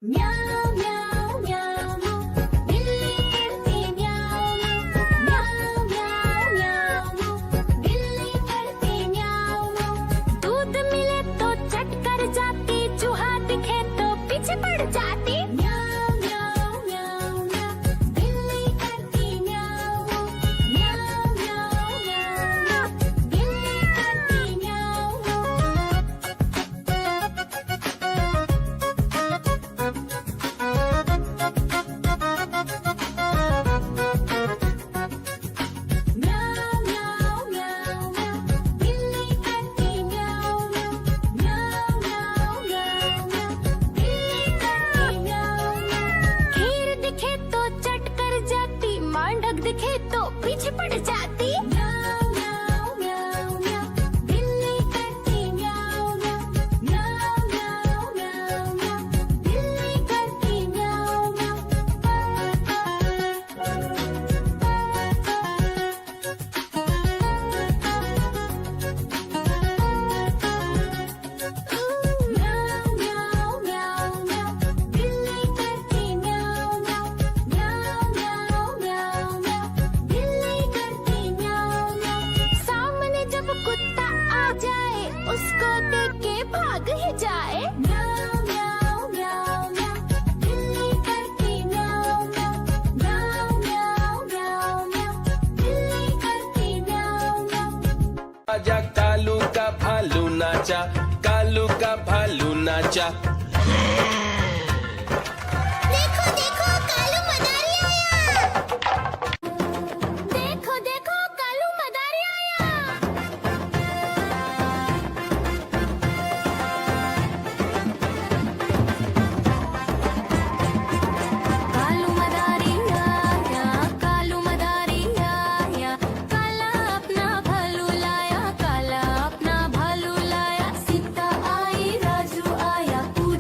म्याऊं म्याऊं म्याऊं बिल्ली करती म्याऊं म्याऊं म्याऊं म्याऊं बिल्ली करती म्याऊं। दूध मिले तो चट कर जाती, चूहा दिखे तो पीछे पड़ जाती। म्याऊं म्याऊं म्याऊं म्याऊं बिल्ली करती म्याऊं म्याऊं म्याऊं म्याऊं बिल्ली करती म्याऊं। म्याऊं म्याऊं म्याऊं म्याऊं बिल्ली करती म्याऊं म्याऊं म्याऊं म्याऊं म्याऊं बिल्ली करती म्याऊं। खीर दिखे तो चट कर जाती, मांडक दिखे तो पीछे पड़ जाती। म्याऊं म्याऊं म्याऊं म्याऊं बिल्ली करती म्याऊं म्याऊं म्याऊं म्याऊं म्याऊं बिल्ली करती म्याऊं म्याऊं म्याऊं म्याऊं म्याऊं बिल्ली करती म्याऊं म्याऊं म्याऊं म्याऊं म्याऊं बिल्ली करती म्याऊं। सामने जब कुत्ता आ जाए, उसको देख के भाग ही जाए। म्याऊं म्याऊं म्याऊं म्याऊं बिल्ली करती म्याऊं म्याऊं म्याऊं म्याऊं म्याऊं बिल्ली करती म्याऊं। आजा कालू का भालू नाचा, कालू का भालू नाचा। देखो देखो कालू मदारी आया। देखो देखो कालू मदारी आया। कालू मदारी आया, कालू मदारी आया, काला अपना भालू लाया, काला अपना भालू लाया। सीता आई राजू आया, पूजा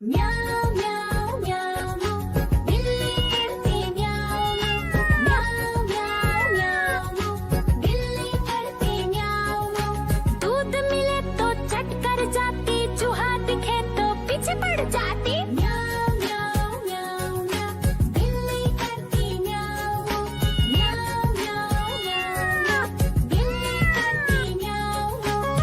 म्याऊ म्याऊ म्याऊ म्याऊ बिल्ली करती म्याऊ म्याऊ म्याऊ म्याऊ म्याऊ बिल्ली करती म्याऊ म्याऊ दूध मिले तो चट कर जाती चूहा दिखे तो पीछे पड़ जाती म्याऊ म्याऊ म्याऊ म्याऊ बिल्ली करती म्याऊ म्याऊ म्याऊ म्याऊ म्याऊ बिल्ली करती म्याऊ म्याऊ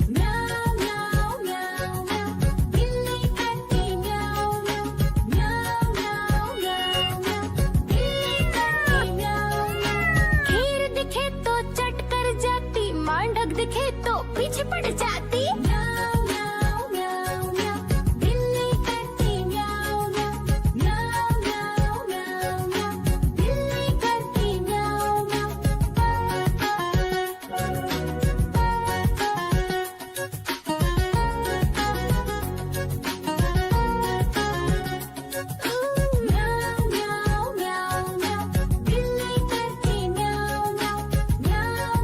म्याऊ म्याऊ म्याऊ बिल्ली करती म्याऊ म्याऊ म्याऊ म्याऊ म्याऊ बिल्ली करती म्याऊ खीर दिखे तो चट कर जाती मांडक दिखे तो पीछे पड़ जाती म्याऊ म्याऊ म्याऊ म्याऊ बिल्ली करती म्याऊ म्याऊ म्याऊ म्याऊ म्याऊ बिल्ली करती म्याऊ म्याऊ म्याऊ म्याऊ म्याऊ बिल्ली करती म्याऊ म्याऊ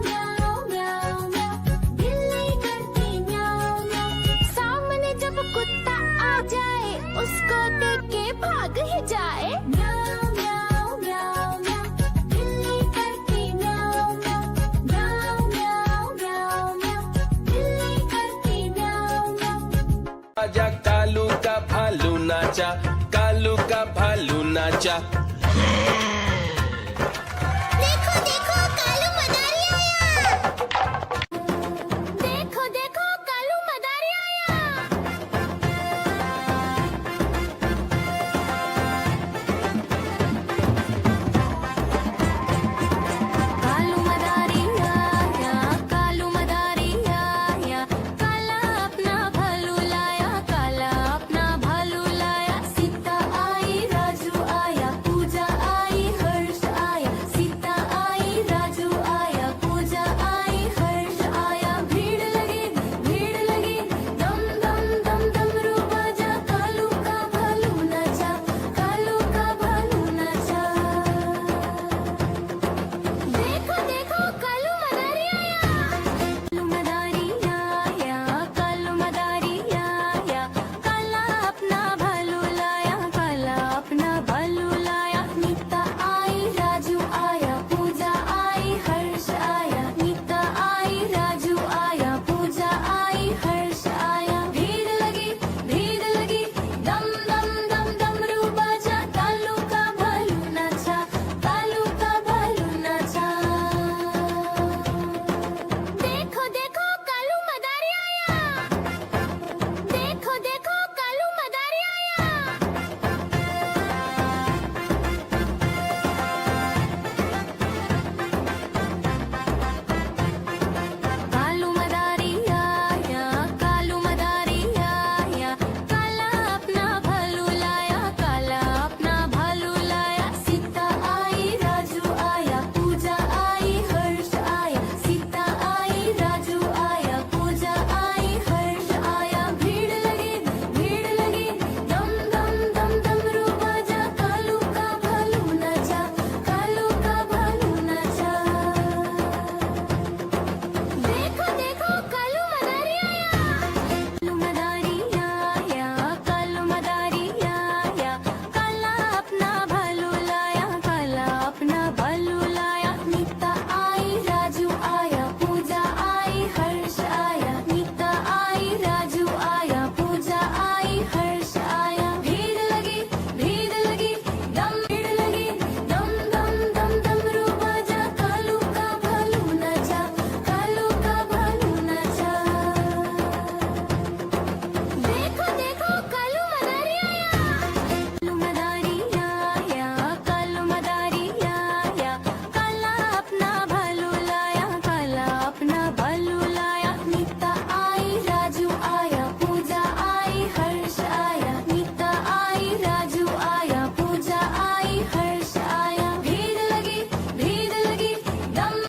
म्याऊ म्याऊ म्याऊ बिल्ली करती म्याऊ म्याऊ सामने जब कुत्ता आ जाए उसको देख के भाग ही जाए म्याऊ म्याऊ म्याऊ म्याऊ बिल्ली करती म्याऊ म्याऊ म्याऊ म्याऊ म्याऊ बिल्ली करती म्याऊ म्याऊ आजा कालू का भालू नाचा, कालू का भालू नाचा।